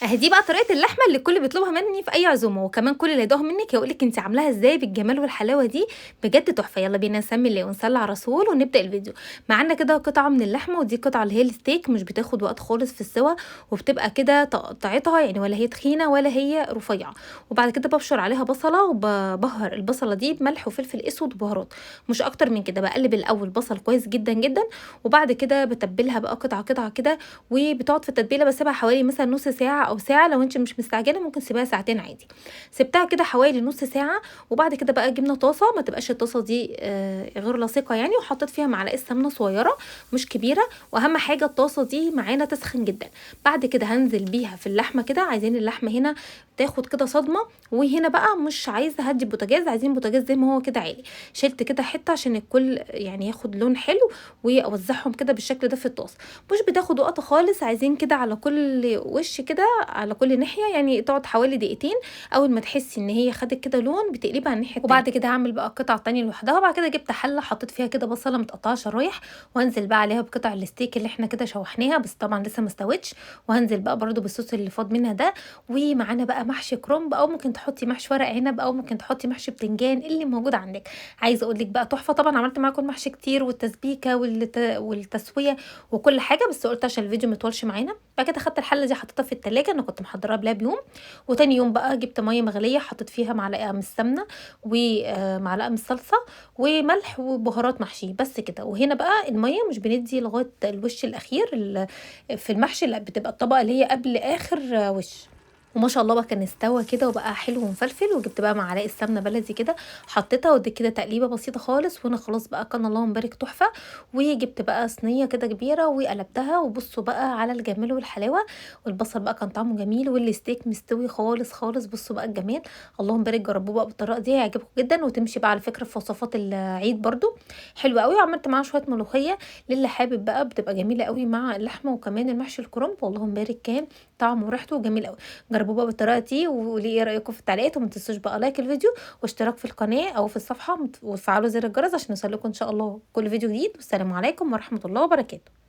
اهي دي بقى طريقة اللحمة اللي الكل بيطلبها مني في أي عزومة، وكمان كل اللي هيدوقها منِّك هيقول لِك أنتِ عاملاها إزاي بالجمال والحلاوة دي، بجد تحفة. يالّا بينا نسمي الله ونصلي على الرسول ونبدأ الفيديو. معانا كده قطعة من اللحمة، ودي قطعة اللي هي الsteak مش بتاخد وقت خالص في السوا، وبتبقى كده تقطيعتها يعني ولا هي تخينة ولا هي رفيعة. وبعد كده بابشر عليها بصلة، وبابهر البصلة دي بملح وفلفل أسود وبهارات، مش أكتر من كده. باقلب الأول بصل كويس جدًا، جدًا، وبعد كده باتبلها بقى قطعة، قطعة كده، وبتقعد في التتبيلة باسيبها حوالي مثلًا نُص ساعة أو ساعة. لو أنتِ مش مستعجلة ممكن تسيبيها ساعتين عادي. سِبتها كده حوالي نُص ساعة، وبعد كده بقى جبنا طاسة، ما تبقاش الطاسة دي غير لاصقة يعني، وحطيت فيها معلقة سمنة صغيرة مش كبيرة، وأهم حاجة الطاسة دي معانا تسخن جدًا. بعد كده هانزل بيها في اللحمة كده، عايزين اللحمة هنا تاخد كده صدمة، وهنا بقى مش عايزة أهدّي البوتاجاز، عايزين البوتاجاز زي ما هو كده عالي. شِلت كده حتة عشان الكل يعني ياخد لون حلو، وأوزّعهم كده بالشكل ده في الطاسة. مش بتاخد وقت خالص، عايزين كده على كل وش كده، على كل ناحية، يعني تقعد حوالي دقيقتين. أول ما تحسي إن هي خدت كده لون بتقلبي على الناحية التانية. وبعد كده هاعمل بقى القطعة التانية لوحدها. وبعد كده جبت حلة حطيت فيها كده بصلة متقطعة شرايح، وهانزل بقى عليها بقطع الستيك اللي إحنا كده شوحناها، بس طبعًا لسه ما استوتش. وهانزل بقى برضه بالصوص اللي فاض منها ده. ومعانا بقى محشي كرنب، أو ممكن تحطي محشي ورق عنب، أو ممكن تحطي محشي بتنجان، اللي موجود عندِك. عايزة أقول لِك بقى تحفة. طبعًا عملت معاكم المحشي كتير، والتسبيكة والتسوية وكل حاجة، بس قُلت عشان الفيديو ما يطولش معانا. بعد كده خدت الحلة دي حطيتها في التلاجة، أنا كنت محضّراها قبلها بيوم. وتاني يوم بقى جبت مَيّة مغلية حطيت فيها معلقة من السمنة، ومعلقة من الصلصة، وملح وبهارات محشي، بس كده. وهنا بقى المَيّة مش بندّي لغاية الوش الأخير في المحشي، لأ، بتبقى الطبقة اللي هي قبل آخر وش. وما شاء الله بقى كان استوى كده وبقى حلو ومفلفل. وجبت بقى معلقة سمنة بلدي كده حطيتها، واديت كده تقليبة بسيطة خالص، وهنا خلاص بقى كان اللهم بارك تحفة. وجبت بقى صينية كده كبيرة وقلبتها، وبصوا بقى على الجمال والحلاوة. والبصل بقى كان طعمه جميل، والستيك مستوي خالص خالص. بصوا بقى الجمال، اللهم بارك. جربوه بقى بالطريقة دي هيعجبكم جدا، وتمشي بقى على فكرة في وصفات العيد برضو حلوة قوي. وعملت معاها شوية ملوخية للي حابب بقى، بتبقى جميلة قوي مع اللحمة. وكمان المحشي الكرنب واللهم بارك كان طعمه وريحته جميل قوي. جربوه بقى بالطريقة دي وقولي ايه رأيكم في التعليقات. وما تنسوش بقى لايك الفيديو واشتراك في القناة او في الصفحة، وتفعلوا زر الجرس عشان يوصلكم ان شاء الله كل فيديو جديد. والسلام عليكم ورحمة الله وبركاته.